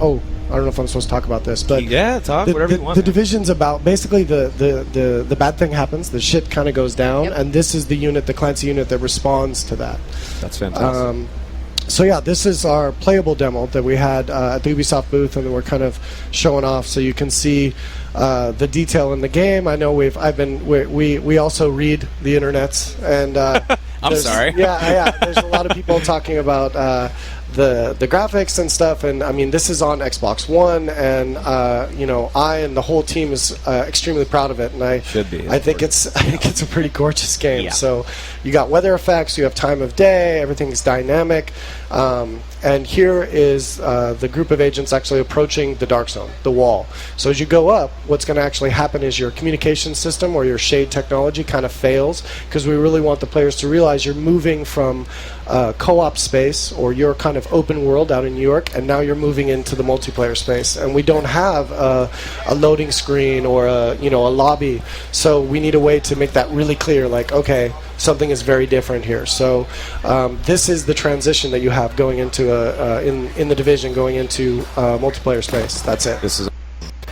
I don't know if I'm supposed to talk about this, but yeah, talk whatever you want. The division's about basically the bad thing happens, the shit kind of goes down, and this is the unit, the Clancy unit, that responds to that. That's fantastic. So yeah, this is our playable demo that we had at the Ubisoft booth, and we're kind of showing off so you can see the detail in the game. I know we also read the internets, and I'm sorry. Yeah, there's a lot of people talking about the graphics and stuff, and I mean, this is on Xbox One, and I and the whole team is extremely proud of it, and I think it's a pretty gorgeous game. Yeah. So you got weather effects, you have time of day, everything's dynamic, and here is the group of agents actually approaching the Dark Zone, the wall. So as you go up, what's going to actually happen is your communication system or your shade technology kind of fails, because we really want the players to realize you're moving from co-op space, or your kind of open world out in New York, and now you're moving into the multiplayer space, and we don't have a loading screen or a lobby, so we need a way to make that really clear, like, okay, something is very different here. So this is the transition that you have going into in the division, going into multiplayer space. That's it. This is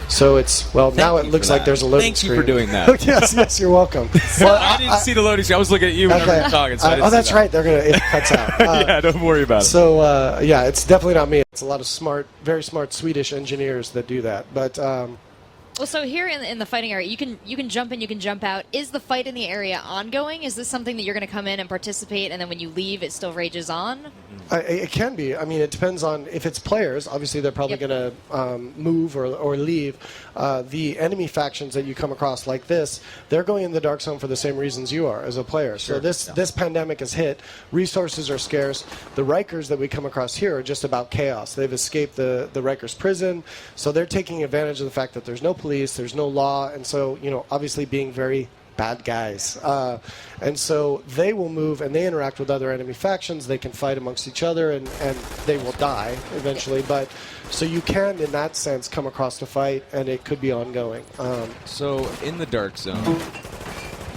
so it's now it looks like there's a loading screen. Thank you for doing that. yes, you're welcome. Well, I didn't see the loading screen. I was looking at you whenever you were talking. So that's right. It cuts out. Yeah, don't worry about it. So it's definitely not me. It's a lot of very smart Swedish engineers that do that. But well, so here in the fighting area, you can jump in, you can jump out. Is the fight in the area ongoing? Is this something that you're going to come in and participate, and then when you leave, it still rages on? It can be. I mean, it depends on if it's players. Obviously, they're probably going to move or leave. The enemy factions that you come across like this, they're going in the Dark Zone for the same reasons you are as a player. Sure. So this pandemic has hit. Resources are scarce. The Rikers that we come across here are just about chaos. They've escaped the Rikers prison, so they're taking advantage of the fact that there's no police, there's no law, and so obviously being very bad guys, and so they will move and they interact with other enemy factions. They can fight amongst each other, and they will die eventually, but so you can in that sense come across the fight, and it could be ongoing. So in the Dark Zone,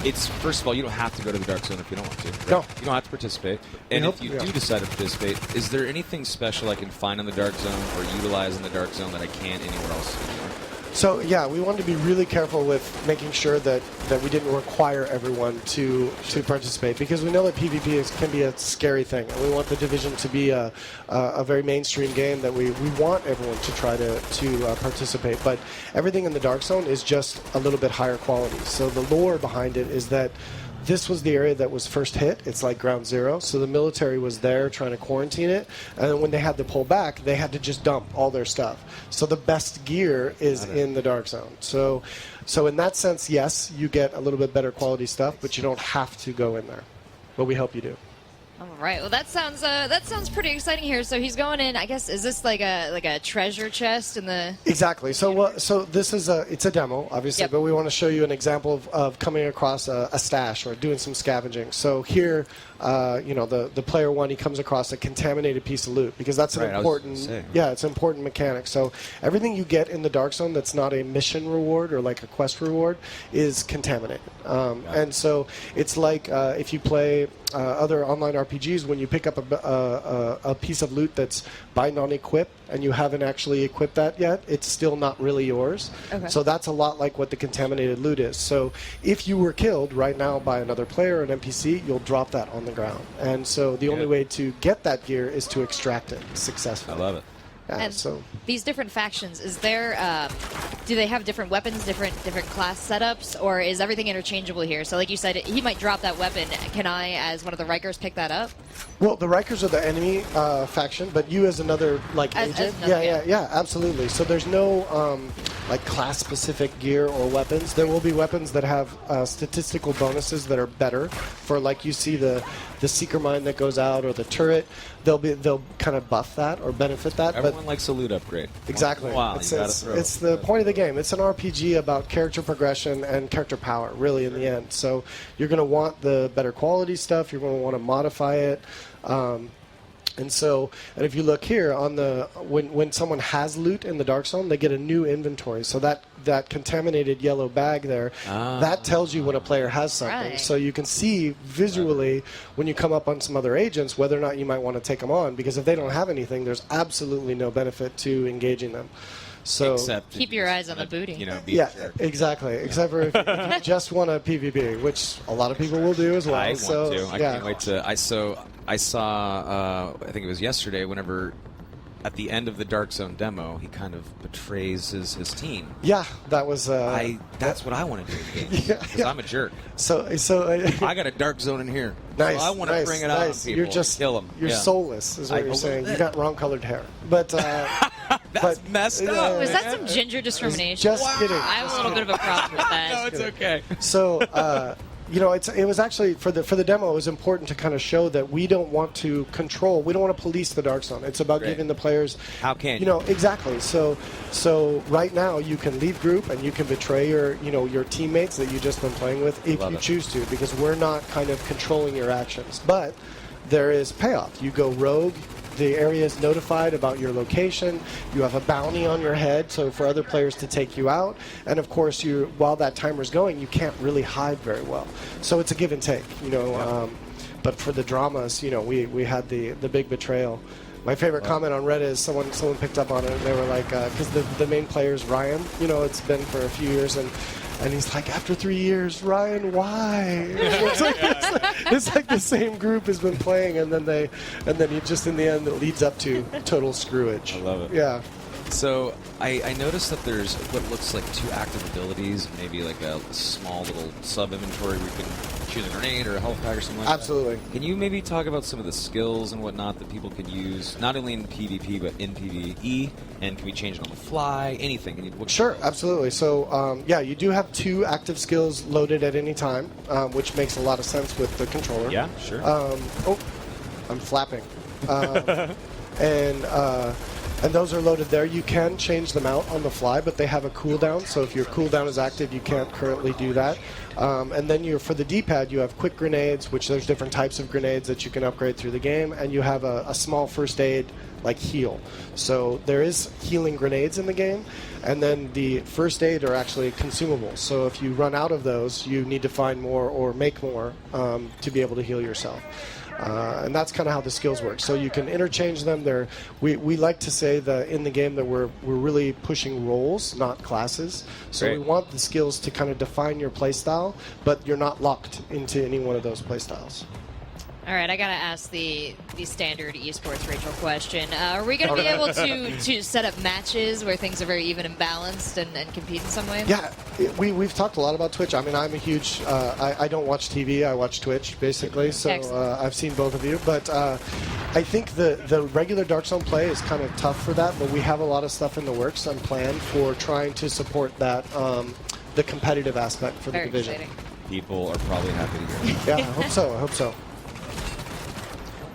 it's, first of all, you don't have to go to the Dark Zone if you don't want to. Right? No. You don't have to participate. And if you do decide to participate, is there anything special I can find in the Dark Zone or utilize in the Dark Zone that I can't anywhere else anymore? So yeah, we wanted to be really careful with making sure that we didn't require everyone to participate, because we know that PvP can be a scary thing, and we want the Division to be a very mainstream game that we want everyone to try to participate. But everything in the Dark Zone is just a little bit higher quality. So the lore behind it is that this was the area that was first hit. It's like ground zero. So the military was there trying to quarantine it. And then when they had to pull back, they had to just dump all their stuff. So the best gear is in the Dark Zone. So in that sense, yes, you get a little bit better quality stuff, but you don't have to go in there. But we hope you do. All right. Well, that sounds pretty exciting here. So he's going in. I guess, is this like a treasure chest in the? Exactly. So this is it's a demo, obviously, but we want to show you an example of coming across a stash or doing some scavenging. So here, the player one, he comes across a contaminated piece of loot, because that's an important. It's an important mechanic. So everything you get in the Dark Zone that's not a mission reward or like a quest reward is contaminated. And so it's like if you play other online RPGs, when you pick up a piece of loot that's by non-equip and you haven't actually equipped that yet, it's still not really yours. Okay. So that's a lot like what the contaminated loot is. So if you were killed right now by another player or an NPC, you'll drop that on the ground. And so the only way to get that gear is to extract it successfully. I love it. Yeah, and so these different factions, is there? Do they have different weapons, different class setups, or is everything interchangeable here? So, like you said, he might drop that weapon. Can I, as one of the Rikers, pick that up? Well, the Rikers are the enemy faction, but you as another agent, yeah, absolutely. So there's no class-specific gear or weapons. There will be weapons that have statistical bonuses that are better for, like you see the seeker mine that goes out or the turret. They'll kind of buff that or benefit that. Everyone likes a loot upgrade. Exactly. Wow, it's the point of the game. It's an RPG about character progression and character power, really, in the end. So you're going to want the better quality stuff. You're going to want to modify it. And so, and if you look here on the when someone has loot in the Dark Zone, they get a new inventory. So that contaminated yellow bag there, that tells you when a player has something. Right. So you can see visually when you come up on some other agents whether or not you might want to take them on, because if they don't have anything, there's absolutely no benefit to engaging them. So Except Keep your eyes on the booty. You know, be yeah, sure. exactly. Except for if you just want a PvP, which a lot of people will do as well. I so, want to. I yeah. can't wait to. I saw. I think it was yesterday. Whenever at the end of the Dark Zone demo, he kind of betrays his team. Yeah, that was. That's what I want to do in games. Yeah, Because yeah. I'm a jerk. So I got a Dark Zone in here. Nice. So I want to bring it out on people. You're just kill them. You're soulless, is what you're a saying. little You bit. got wrong colored hair, but That's messed up. Was that some ginger discrimination? Just kidding. I have a little bit of a problem with that. No, it's okay. So. It was actually for the demo. It was important to kind of show that we don't want to control. We don't want to police the Dark Zone. It's about Right. giving the players. How can you you? know exactly? So right now you can leave group and you can betray your teammates that you've just been playing with if Love you it. choose to, because we're not kind of controlling your actions. But there is payoff. You go rogue. The area is notified about your location. You have a bounty on your head, so for other players to take you out. And of course, while that timer's going, you can't really hide very well. So it's a give and take, but for the dramas, we had the big betrayal. My favorite comment on Reddit is someone picked up on it, and they were like, because the main player is Ryan. It's been for a few years, and he's like, after 3 years, Ryan, why? It's like the same group has been playing, and then he just in the end it leads up to total screwage. I love it. Yeah. So I noticed that there's what looks like 2 active abilities, maybe like a small little sub-inventory where you can choose a grenade or a health pack or something like Absolutely. that. Can you maybe talk about some of the skills and whatnot that people can use, not only in PvP but in PvE, and can we change it on the fly? Anything? Sure, absolutely. So, you do have 2 active skills loaded at any time, which makes a lot of sense with the controller. Yeah, sure. I'm flapping. And those are loaded there. You can change them out on the fly, but they have a cooldown. So if your cooldown is active, you can't currently do that. And then for the D-pad, you have quick grenades, which there's different types of grenades that you can upgrade through the game, and you have a small first aid like heal. So there is healing grenades in the game, and then the first aid are actually consumables. So if you run out of those, you need to find more or make more to be able to heal yourself. And that's kind of how the skills work. So you can interchange them. We like to say that in the game that we're really pushing roles, not classes. So Great. we want the skills to kind of define your playstyle, but you're not locked into any one of those playstyles. All right, I gotta ask the standard esports Rachel question. Are we gonna be able to set up matches where things are very even and balanced and compete in some way? Yeah, we've talked a lot about Twitch. I mean, I'm a huge. I don't watch TV. I watch Twitch basically. So I've seen both of you, but I think the regular Dark Zone play is kind of tough for that. But we have a lot of stuff in the works and planned for trying to support that the competitive aspect for Very the division. exciting. People are probably happy to hear that. Yeah, I hope so.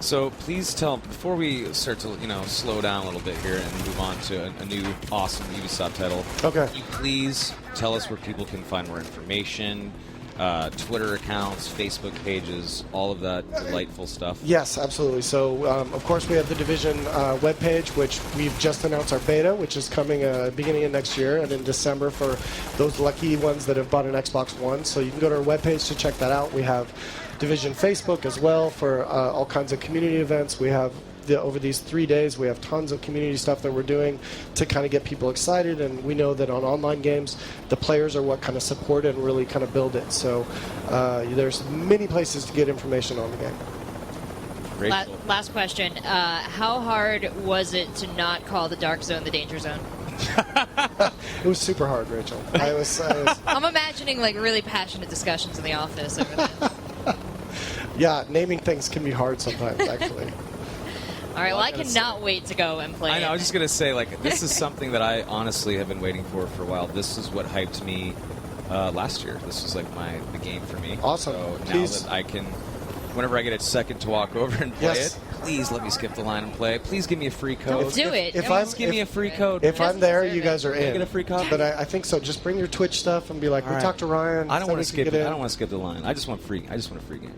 So please tell, before we start to slow down a little bit here and move on to a new awesome Ubisoft title, Okay. can you please tell us where people can find more information, Twitter accounts, Facebook pages, all of that delightful stuff? Yes, absolutely. So, of course, we have the Division webpage, which we've just announced our beta, which is coming beginning of next year, and in December for those lucky ones that have bought an Xbox One. So you can go to our webpage to check that out. We have Division Facebook as well for all kinds of community events. We have over these 3 days, we have tons of community stuff that we're doing to kind of get people excited, and we know that on online games, the players are what kind of support it and really kind of build it. So there's many places to get information on the game. Rachel. Last question. How hard was it to not call the Dark Zone the Danger Zone? It was super hard, Rachel. I was I'm imagining like really passionate discussions in the office over this. yeah, naming things can be hard sometimes, actually. All right, well, I cannot wait to go and play I know. it. I was just gonna say, this is something that I honestly have been waiting for a while. This is what hyped me last year. This was like the game for me. Awesome. So Please. now that I can, whenever I get a second to walk over and play Yes. it, please let me skip the line and play. Please give me a free code. Do it. If Don't- I'm- Please give me a free code. If I'm there, you deserve guys are Can I in. get a free copy? But I think so. Just bring your Twitch stuff and be like, All we right. talked to Ryan. I don't want to somebody can skip get it. I in. don't want to skip the line. I just want a free game.